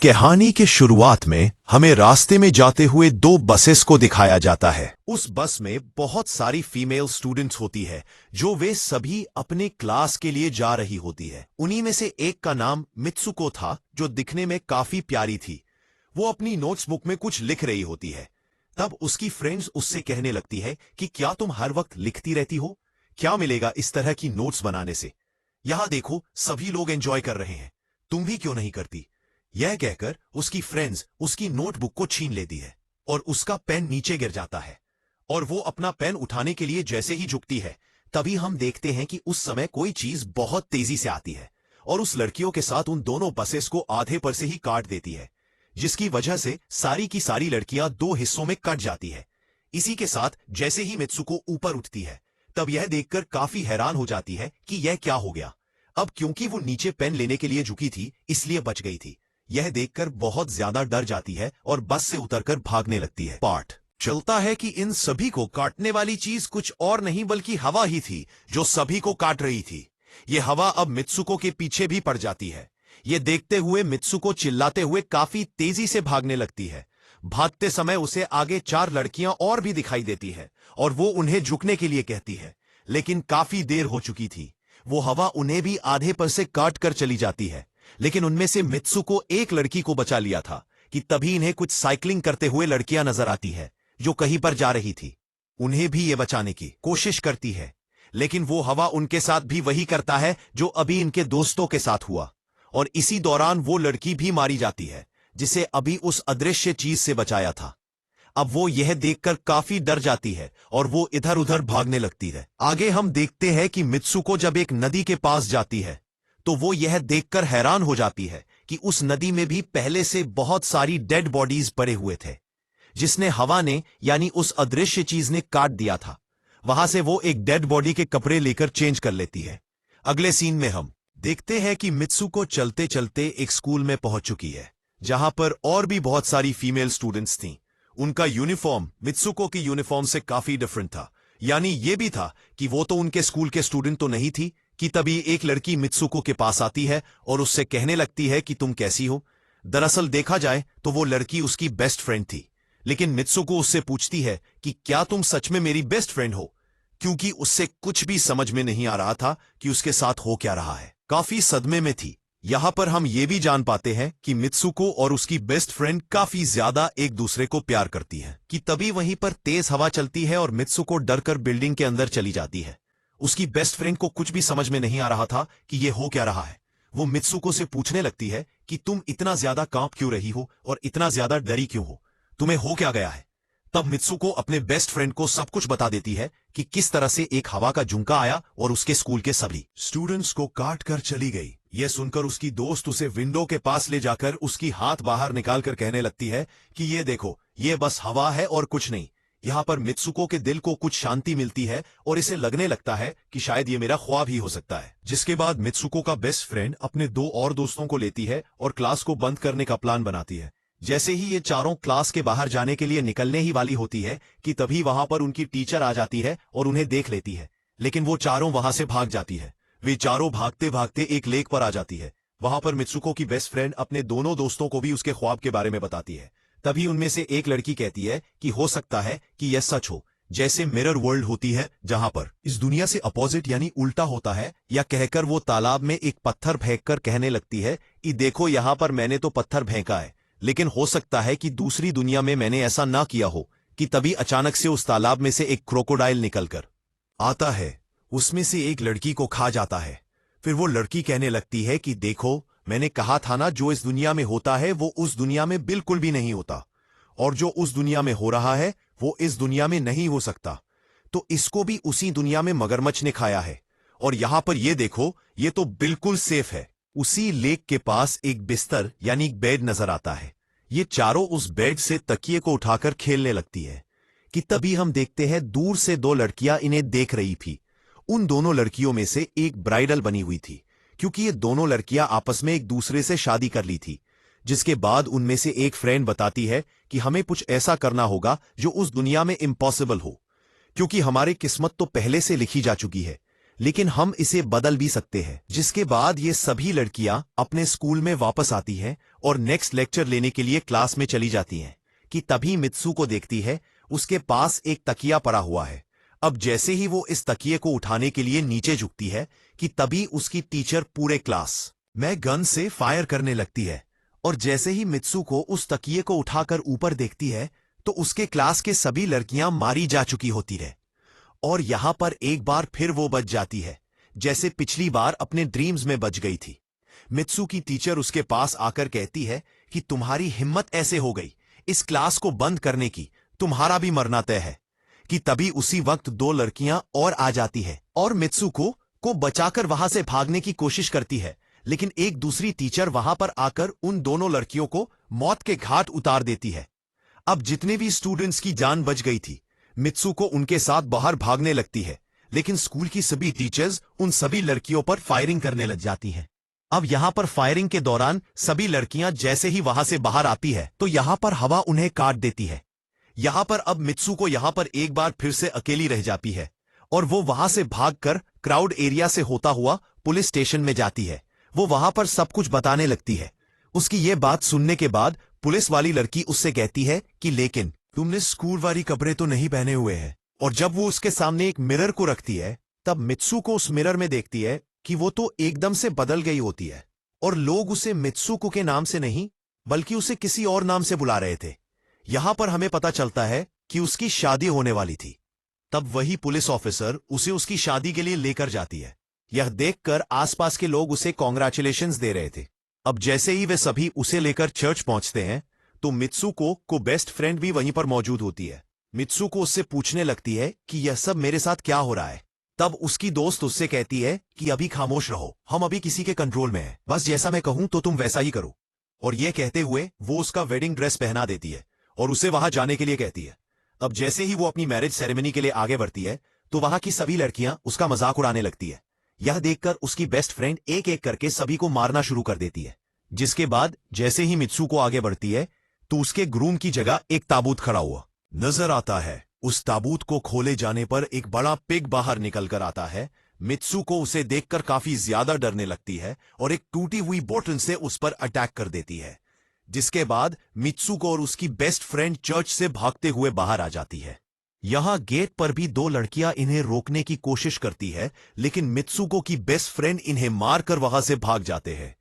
कहानी के शुरुआत में हमें रास्ते में जाते हुए दो बसेस को दिखाया जाता है। उस बस में बहुत सारी फीमेल स्टूडेंट्स होती है जो वे सभी अपने क्लास के लिए जा रही होती है। उन्हीं में से एक का नाम मित्सुको था जो दिखने में काफी प्यारी थी। वो अपनी नोट्स बुक में कुछ लिख रही होती है। तब उसकी फ्रेंड्स उससे कहने लगती है कि क्या तुम हर वक्त लिखती रहती हो? क्या मिलेगा इस तरह की नोट्स बनाने से? यहां देखो, सभी लोग एंजॉय कर रहे हैं, तुम भी क्यों नहीं करती? यह कहकर उसकी फ्रेंड्स उसकी नोटबुक को छीन लेती है और उसका पेन नीचे गिर जाता है और वो अपना पेन उठाने के लिए जैसे ही झुकती है तभी हम देखते हैं कि उस समय कोई चीज बहुत तेजी से आती है और उस लड़कियों के साथ उन दोनों बसेस को आधे पर से ही काट देती है, जिसकी वजह से सारी की सारी लड़कियां दो हिस्सों में कट जाती है। इसी के साथ जैसे ही मित्सुको ऊपर उठती है तब यह देखकर काफी हैरान हो जाती है कि यह क्या हो गया। अब क्योंकि वो नीचे पेन लेने के लिए झुकी थी इसलिए बच गई थी। यह देखकर बहुत ज्यादा डर जाती है और बस से उतरकर भागने लगती है। पाठ चलता है कि इन सभी को काटने वाली चीज कुछ और नहीं बल्कि हवा ही थी जो सभी को काट रही थी। यह हवा अब मित्सुको के पीछे भी पड़ जाती है। यह देखते हुए मित्सुको चिल्लाते हुए काफी तेजी से भागने लगती है। भागते समय उसे आगे चार लड़कियां और भी दिखाई देती है और वो उन्हें झुकने के लिए कहती है, लेकिन काफी देर हो चुकी थी। वो हवा उन्हें भी आधे पर से काट कर चली जाती है, लेकिन उनमें से मित्सुको एक लड़की को बचा लिया था कि तभी इन्हें कुछ साइकिलिंग करते हुए लड़कियां नजर आती है जो कहीं पर जा रही थी। उन्हें भी ये बचाने की कोशिश करती है, लेकिन वो हवा उनके साथ भी वही करता है जो अभी इनके दोस्तों के साथ हुआ और इसी दौरान वो लड़की भी मारी जाती है जिसे अभी उस अदृश्य चीज से बचाया था। अब वो यह देखकर काफी डर जाती है और वो इधर उधर भागने लगती है। आगे हम देखते हैं कि मित्सुको जब एक नदी के पास जाती है तो वो यह देखकर हैरान हो जाती है कि उस नदी में भी पहले से बहुत सारी डेड बॉडीज पड़े हुए थे जिसने हवा ने यानी उस अदृश्य चीज ने काट दिया था। वहां से वो एक डेड बॉडी के कपड़े लेकर चेंज कर लेती है। अगले सीन में हम देखते हैं कि मित्सुको चलते चलते एक स्कूल में पहुंच चुकी है जहां पर और भी बहुत सारी फीमेल स्टूडेंट्स थीं। उनका यूनिफॉर्म मित्सुको की यूनिफॉर्म से काफी डिफरेंट था। यानी यह भी था कि वो तो उनके स्कूल के स्टूडेंट तो नहीं थी कि तभी एक लड़की मित्सुको के पास आती है और उससे कहने लगती है कि तुम कैसी हो। दरअसल देखा जाए तो वो लड़की उसकी बेस्ट फ्रेंड थी, लेकिन मित्सुको उससे पूछती है कि क्या तुम सच में मेरी बेस्ट फ्रेंड हो, क्योंकि उससे कुछ भी समझ में नहीं आ रहा था कि उसके साथ हो क्या रहा है। काफी सदमे में थी। यहां पर हम ये भी जान पाते हैं कि मित्सुको और उसकी बेस्ट फ्रेंड काफी ज्यादा एक दूसरे को प्यार करती हैं कि तभी वहीं पर तेज हवा चलती है और मित्सुको डरकर बिल्डिंग के अंदर चली जाती है। उसकी बेस्ट फ्रेंड को कुछ भी समझ में नहीं आ रहा था कि ये हो क्या रहा है। वो मित्सुको से पूछने लगती है कि तुम इतना ज्यादा कांप क्यों रही हो और इतना ज्यादा डरी क्यों हो, तुम्हें हो क्या गया है। तब मित्सुको अपने बेस्ट फ्रेंड को सब कुछ बता देती है कि किस तरह से एक हवा का झुंका आया और उसके स्कूल के सभी स्टूडेंट्स को काट कर चली गई। यह सुनकर उसकी दोस्त उसे विंडो के पास ले जाकर उसकी हाथ बाहर निकालकर कहने लगती है कि ये देखो, ये बस हवा है और कुछ नहीं। यहां पर मित्सुको के दिल को कुछ शांति मिलती है और इसे लगने लगता है कि शायद ये मेरा ख्वाब ही हो सकता है। जिसके बाद मित्सुको का बेस्ट फ्रेंड अपने दो और दोस्तों को लेती है और क्लास को बंद करने का प्लान बनाती है। जैसे ही ये चारों क्लास के बाहर जाने के लिए निकलने ही वाली होती है कि तभी वहां पर उनकी टीचर आ जाती है और उन्हें देख लेती है, लेकिन वो चारों वहां से भाग जाती है। वे चारों भागते भागते एक लेक पर आ जाती है। वहां पर मित्सुको की बेस्ट फ्रेंड अपने दोनों दोस्तों को भी उसके ख्वाब के बारे में बताती है। तभी उनमें से एक लड़की कहती है कि हो सकता है कि यह सच हो, जैसे मिरर वर्ल्ड होती है जहां पर इस दुनिया से अपोजिट यानी उल्टा होता है। या कहकर वो तालाब में एक पत्थर फेंककर कहने लगती है कि देखो, यहां पर मैंने तो पत्थर फेंका है, लेकिन हो सकता है कि दूसरी दुनिया में मैंने ऐसा ना किया हो। कि तभी अचानक से उस तालाब में से एक क्रोकोडाइल निकलकर आता है, उसमें से एक लड़की को खा जाता है। फिर वो लड़की कहने लगती है कि देखो, मैंने कहा था ना, जो इस दुनिया में होता है वो उस दुनिया में बिल्कुल भी नहीं होता, और जो उस दुनिया में हो रहा है वो इस दुनिया में नहीं हो सकता। तो इसको भी उसी दुनिया में मगरमच्छ ने खाया है। और यहां पर ये देखो, ये तो बिल्कुल सेफ है। उसी लेक के पास एक बिस्तर यानी एक बेड नजर आता है। ये चारों उस बेड से तकिए को उठाकर खेलने लगती है कि तभी हम देखते हैं दूर से दो लड़कियां इन्हें देख रही थी। उन दोनों लड़कियों में से एक ब्राइडल बनी हुई थी, क्योंकि ये दोनों लड़कियां आपस में एक दूसरे से शादी कर ली थी। जिसके बाद उनमें से एक फ्रेंड बताती है कि हमें कुछ ऐसा करना होगा जो उस दुनिया में इम्पॉसिबल हो, क्योंकि हमारी किस्मत तो पहले से लिखी जा चुकी है, लेकिन हम इसे बदल भी सकते हैं। जिसके बाद ये सभी लड़कियां अपने स्कूल में वापस आती हैं और नेक्स्ट लेक्चर लेने के लिए क्लास में चली जाती हैं कि तभी मित्सुको देखती है उसके पास एक तकिया पड़ा हुआ है। अब जैसे ही वो इस तकिए को उठाने के लिए नीचे झुकती है कि तभी उसकी टीचर पूरे क्लास में गन से फायर करने लगती है। और जैसे ही मित्सुको उस तकिए को उठाकर ऊपर देखती है तो उसके क्लास के सभी लड़कियां मारी जा चुकी होती है। और यहां पर एक बार फिर वो बच जाती है जैसे पिछली बार अपने ड्रीम्स में बच गई थी। मित्सु की टीचर उसके पास आकर कहती है कि तुम्हारी हिम्मत ऐसे हो गई इस क्लास को बंद करने की, तुम्हारा भी मरना तय है। कि तभी उसी वक्त दो लड़कियां और आ जाती है और मित्सुको को बचाकर वहां से भागने की कोशिश करती है, लेकिन एक दूसरी टीचर वहां पर आकर उन दोनों लड़कियों को मौत के घाट उतार देती है। अब जितने भी स्टूडेंट्स की जान बच गई थी, मित्सुको उनके साथ बाहर भागने लगती है, लेकिन स्कूल की सभी टीचर्स उन सभी लड़कियों पर फायरिंग करने लग जाती हैं। अब यहां पर फायरिंग के दौरान सभी लड़कियां जैसे ही वहां से बाहर आती है तो यहां पर हवा उन्हें काट देती है। यहां पर अब मित्सुको यहां पर एक बार फिर से अकेली रह जाती है और वो वहां से भागकर क्राउड एरिया से होता हुआ पुलिस स्टेशन में जाती है। वो वहां पर सब कुछ बताने लगती है। उसकी ये बात सुनने के बाद पुलिस वाली लड़की उससे कहती है कि लेकिन तुमने स्कूल वाली कपड़े तो नहीं पहने हुए हैं। और जब वो उसके सामने एक मिरर को रखती है तब मित्सुको उस मिरर में देखती है कि वो तो एकदम से बदल गई होती है और लोग उसे मित्सुको के नाम से नहीं बल्कि उसे किसी और नाम से बुला रहे थे। यहां पर हमें पता चलता है कि उसकी शादी होने वाली थी। तब वही पुलिस ऑफिसर उसे उसकी शादी के लिए लेकर जाती है। यह देखकर आसपास के लोग उसे कॉन्ग्रेचुलेशंस दे रहे थे। अब जैसे ही वे सभी उसे लेकर चर्च पहुंचते हैं तो मित्सुको को बेस्ट फ्रेंड भी वहीं पर मौजूद होती है। मित्सुको उससे पूछने लगती है कि यह सब मेरे साथ क्या हो रहा है। तब उसकी दोस्त उससे कहती है कि अभी खामोश रहो, हम अभी किसी के कंट्रोल में हैं, बस जैसा मैं कहूं तो तुम वैसा ही करो। और यह कहते हुए वो उसका वेडिंग ड्रेस पहना देती है और उसे वहां जाने के लिए कहती है। अब जैसे ही वो अपनी मैरिज सेरेमनी के लिए आगे बढ़ती है तो वहां की सभी लड़कियां उसका मजाक उड़ाने लगती है। यह देखकर उसकी बेस्ट फ्रेंड एक एक करके सभी को मारना शुरू कर देती है। जिसके बाद जैसे ही मित्सुको आगे बढ़ती है तो उसके ग्रूम की जगह एक ताबूत खड़ा हुआ नजर आता है। उस ताबूत को खोले जाने पर एक बड़ा पिग बाहर निकल कर आता है। मित्सुको उसे देखकर काफी ज्यादा डरने लगती है और एक टूटी हुई बोतल से उस पर अटैक कर देती है। जिसके बाद मित्सुको और उसकी बेस्ट फ्रेंड चर्च से भागते हुए बाहर आ जाती है। यहां गेट पर भी दो लड़कियां इन्हें रोकने की कोशिश करती है, लेकिन मित्सुको की बेस्ट फ्रेंड इन्हें मारकर वहां से भाग जाते हैं।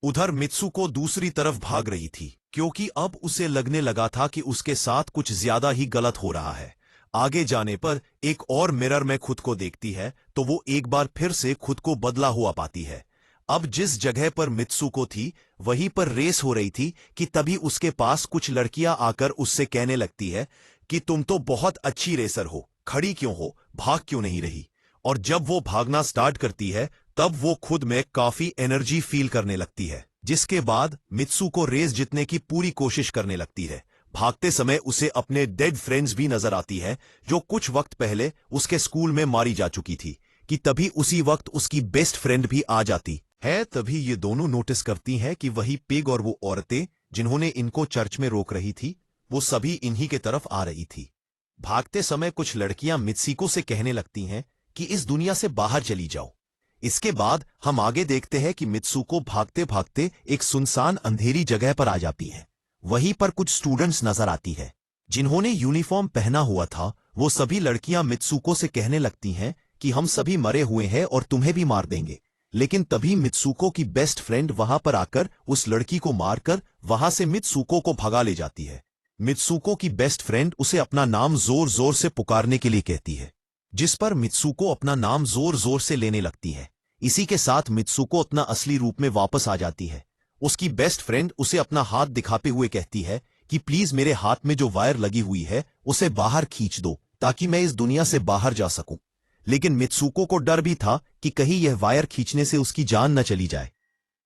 उधर मित्सुको दूसरी तरफ भाग रही थी क्योंकि अब उसे लगने लगा था कि उसके साथ कुछ ज्यादा ही गलत हो रहा है। आगे जाने पर एक और मिरर में खुद को देखती है तो वो एक बार फिर से खुद को बदला हुआ पाती है। अब जिस जगह पर मित्सुको थी वहीं पर रेस हो रही थी कि तभी उसके पास कुछ लड़कियां आकर उससे कहने लगती है कि तुम तो बहुत अच्छी रेसर हो, खड़ी क्यों हो, भाग क्यों नहीं रही। और जब वो भागना स्टार्ट करती है तब वो खुद में काफी एनर्जी फील करने लगती है। जिसके बाद मित्सुको रेस जीतने की पूरी कोशिश करने लगती है। भागते समय उसे अपने डेड फ्रेंड्स भी नजर आती है जो कुछ वक्त पहले उसके स्कूल में मारी जा चुकी थी। कि तभी उसी वक्त उसकी बेस्ट फ्रेंड भी आ जाती है। तभी ये दोनों नोटिस करती हैं कि वही पिग और वो औरतें जिन्होंने इनको चर्च में रोक रही थी वो सभी इन्हीं के तरफ आ रही थी। भागते समय कुछ लड़कियां मित्सुको से कहने लगती हैं कि इस दुनिया से बाहर चली जाओ। इसके बाद हम आगे देखते हैं कि मित्सुको भागते भागते एक सुनसान अंधेरी जगह पर आ जाती है। वहीं पर कुछ स्टूडेंट्स नजर आती है जिन्होंने यूनिफॉर्म पहना हुआ था। वो सभी लड़कियां मित्सुको से कहने लगती हैं कि हम सभी मरे हुए हैं और तुम्हें भी मार देंगे। लेकिन तभी मित्सुको की बेस्ट फ्रेंड वहां पर आकर उस लड़की को मारकर वहां से मित्सुको को भगा ले जाती है। मित्सुको की बेस्ट फ्रेंड उसे अपना नाम जोर जोर से पुकारने के लिए कहती है, जिस पर मित्सुको अपना नाम जोर जोर से लेने लगती है। इसी के साथ मित्सुको अपना असली रूप में वापस आ जाती है। उसकी बेस्ट फ्रेंड उसे अपना हाथ दिखाते हुए कहती है कि प्लीज मेरे हाथ में जो वायर लगी हुई है उसे बाहर खींच दो ताकि मैं इस दुनिया से बाहर जा सकूं। लेकिन मित्सुको को डर भी था कि कहीं यह वायर खींचने से उसकी जान न चली जाए।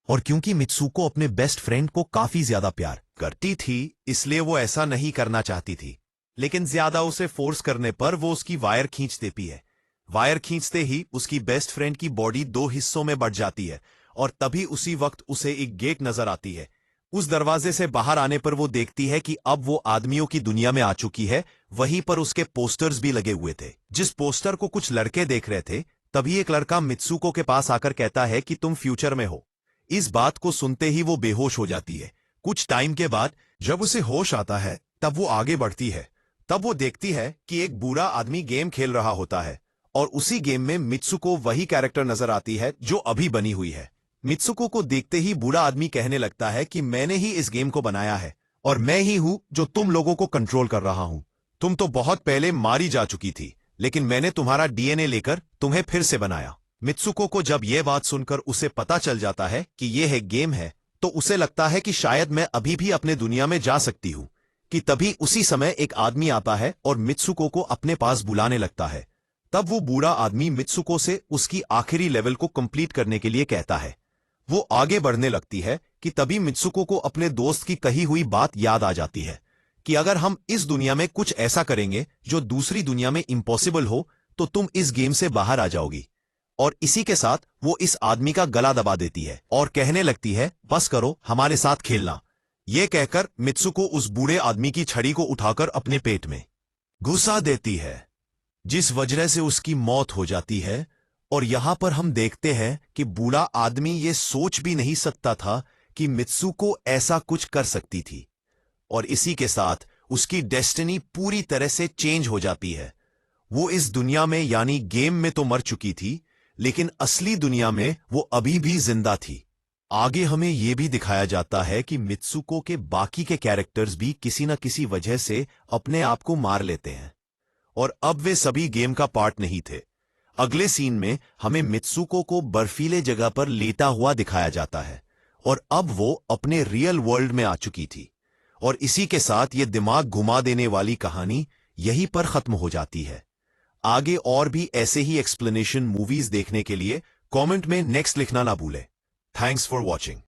और क्योंकि मित्सुको अपने बेस्ट फ्रेंड को काफी ज्यादा प्यार करती थी इसलिए वो ऐसा नहीं करना चाहती थी, लेकिन ज्यादा उसे फोर्स करने पर वो उसकी वायर खींच देती है। वायर खींचते ही उसकी बेस्ट फ्रेंड की बॉडी दो हिस्सों में बढ़ जाती है और तभी उसी वक्त उसे एक गेट नजर आती है। उस दरवाजे से बाहर आने पर वो देखती है कि अब वो आदमियों की दुनिया में आ चुकी है। वहीं पर उसके पोस्टर्स भी लगे हुए थे। जिस पोस्टर को कुछ लड़के देख रहे थे तभी एक लड़का मित्सुको के पास आकर कहता है कि तुम फ्यूचर में हो। इस बात को सुनते ही वो बेहोश हो जाती है। कुछ टाइम के बाद जब उसे होश आता है तब वो आगे बढ़ती है। तब वो देखती है कि एक बूढ़ा आदमी गेम खेल रहा होता है और उसी गेम में मित्सुको वही कैरेक्टर नजर आती है जो अभी बनी हुई है। मित्सुको को देखते ही बूढ़ा आदमी कहने लगता है कि मैंने ही इस गेम को बनाया है और मैं ही हूं जो तुम लोगों को कंट्रोल कर रहा हूं। तुम तो बहुत पहले मारी जा चुकी थी, लेकिन मैंने तुम्हारा डीएनए लेकर तुम्हें फिर से बनाया। मित्सुको को जब यह बात सुनकर उसे पता चल जाता है कि यह एक गेम है, तो उसे लगता है कि शायद मैं अभी भी अपने दुनिया में जा सकती हूं। कि तभी उसी समय एक आदमी आता है और मित्सुको को अपने पास बुलाने लगता है। तब वो बूढ़ा आदमी मित्सुको से उसकी आखिरी लेवल को कंप्लीट करने के लिए कहता है। वो आगे बढ़ने लगती है कि तभी मित्सुको को अपने दोस्त की कही हुई बात याद आ जाती है कि अगर हम इस दुनिया में कुछ ऐसा करेंगे जो दूसरी दुनिया में इम्पॉसिबल हो तो तुम इस गेम से बाहर आ जाओगी। और इसी के साथ वो इस आदमी का गला दबा देती है और कहने लगती है, बस करो, हमारे साथ खेलना। ये कहकर मित्सुको उस बूढ़े आदमी की छड़ी को उठाकर अपने पेट में घुसा देती है, जिस वजह से उसकी मौत हो जाती है। और यहां पर हम देखते हैं कि बूढ़ा आदमी ये सोच भी नहीं सकता था कि मित्सुको ऐसा कुछ कर सकती थी। और इसी के साथ उसकी डेस्टिनी पूरी तरह से चेंज हो जाती है। वो इस दुनिया में यानी गेम में तो मर चुकी थी, लेकिन असली दुनिया में वो अभी भी जिंदा थी। आगे हमें यह भी दिखाया जाता है कि मित्सुको के बाकी के कैरेक्टर्स भी किसी न किसी वजह से अपने आप को मार लेते हैं और अब वे सभी गेम का पार्ट नहीं थे। अगले सीन में हमें मित्सुको को बर्फीले जगह पर लेटा हुआ दिखाया जाता है और अब वो अपने रियल वर्ल्ड में आ चुकी थी। और इसी के साथ ये दिमाग घुमा देने वाली कहानी यहीं पर खत्म हो जाती है। आगे और भी ऐसे ही एक्सप्लेनेशन मूवीज देखने के लिए कमेंट में नेक्स्ट लिखना ना भूलें। Thanks for watching.